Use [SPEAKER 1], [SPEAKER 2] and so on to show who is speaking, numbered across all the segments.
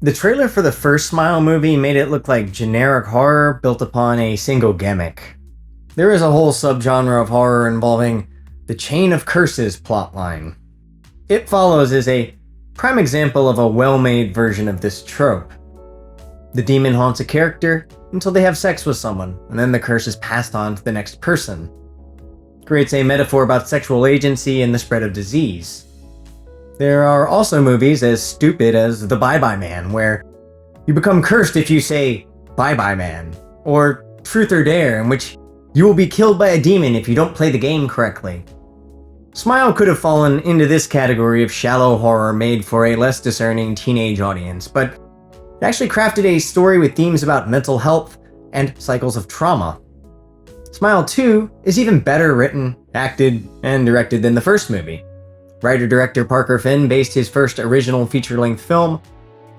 [SPEAKER 1] The trailer for the first Smile movie made it look like generic horror built upon a single gimmick. There is a whole subgenre of horror involving the Chain of Curses plotline. It Follows is a prime example of a well-made version of this trope. The demon haunts a character until they have sex with someone, and then the curse is passed on to the next person. It creates a metaphor about sexual agency and the spread of disease. There are also movies as stupid as The Bye Bye Man, where you become cursed if you say Bye Bye Man, or Truth or Dare, in which you will be killed by a demon if you don't play the game correctly. Smile could have fallen into this category of shallow horror made for a less discerning teenage audience, but it actually crafted a story with themes about mental health and cycles of trauma. Smile 2 is even better written, acted, and directed than the first movie. Writer-director Parker Finn based his first original feature-length film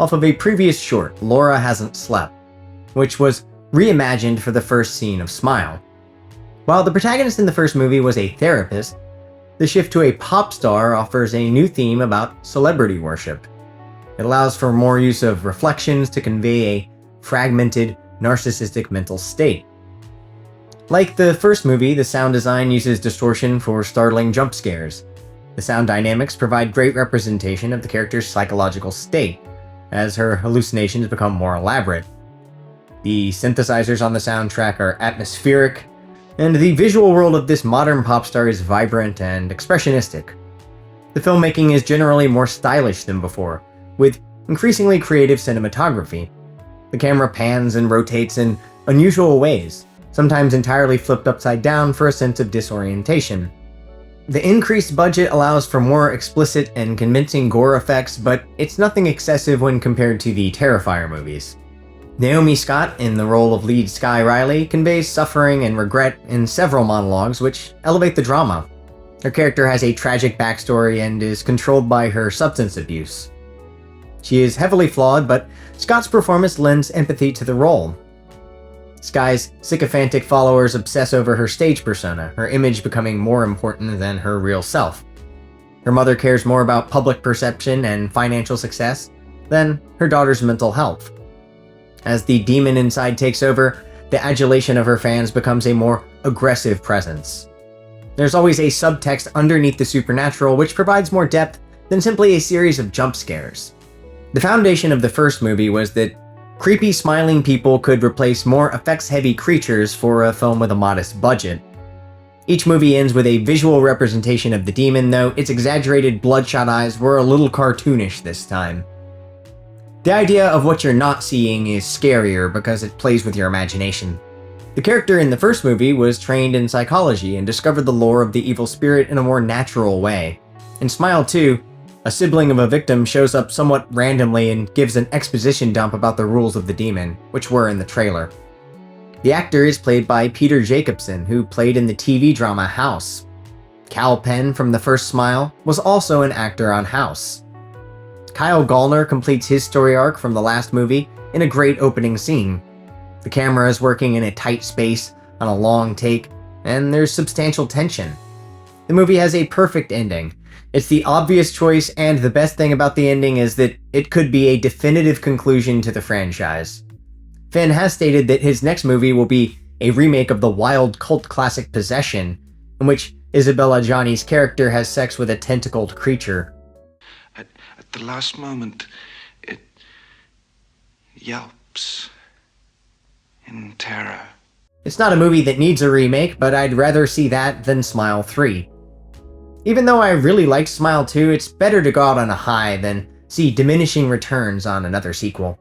[SPEAKER 1] off of a previous short, Laura Hasn't Slept, which was reimagined for the first scene of Smile. While the protagonist in the first movie was a therapist, the shift to a pop star offers a new theme about celebrity worship. It allows for more use of reflections to convey a fragmented, narcissistic mental state. Like the first movie, the sound design uses distortion for startling jump scares. The sound dynamics provide great representation of the character's psychological state, as her hallucinations become more elaborate. The synthesizers on the soundtrack are atmospheric, and the visual world of this modern pop star is vibrant and expressionistic. The filmmaking is generally more stylish than before, with increasingly creative cinematography. The camera pans and rotates in unusual ways, sometimes entirely flipped upside down for a sense of disorientation. The increased budget allows for more explicit and convincing gore effects, but it's nothing excessive when compared to the Terrifier movies. Naomi Scott, in the role of lead Sky Riley, conveys suffering and regret in several monologues which elevate the drama. Her character has a tragic backstory and is controlled by her substance abuse. She is heavily flawed, but Scott's performance lends empathy to the role. Sky's sycophantic followers obsess over her stage persona, her image becoming more important than her real self. Her mother cares more about public perception and financial success than her daughter's mental health. As the demon inside takes over, the adulation of her fans becomes a more aggressive presence. There's always a subtext underneath the supernatural which provides more depth than simply a series of jump scares. The foundation of the first movie was that creepy smiling people could replace more effects-heavy creatures for a film with a modest budget. Each movie ends with a visual representation of the demon, though its exaggerated bloodshot eyes were a little cartoonish this time. The idea of what you're not seeing is scarier because it plays with your imagination. The character in the first movie was trained in psychology and discovered the lore of the evil spirit in a more natural way. In Smile 2, a sibling of a victim shows up somewhat randomly and gives an exposition dump about the rules of the demon, which were in the trailer. The actor is played by Peter Jacobson, who played in the TV drama House. Cal Penn from the first Smile was also an actor on House. Kyle Gallner completes his story arc from the last movie in a great opening scene. The camera is working in a tight space on a long take, and there's substantial tension. The movie has a perfect ending. It's the obvious choice, and the best thing about the ending is that it could be a definitive conclusion to the franchise. Finn has stated that his next movie will be a remake of the wild cult classic Possession, in which Isabella Adjani's character has sex with a tentacled creature.
[SPEAKER 2] At the last moment, it yelps in terror.
[SPEAKER 1] It's not a movie that needs a remake, but I'd rather see that than Smile 3. Even though I really liked Smile 2, it's better to go out on a high than see diminishing returns on another sequel.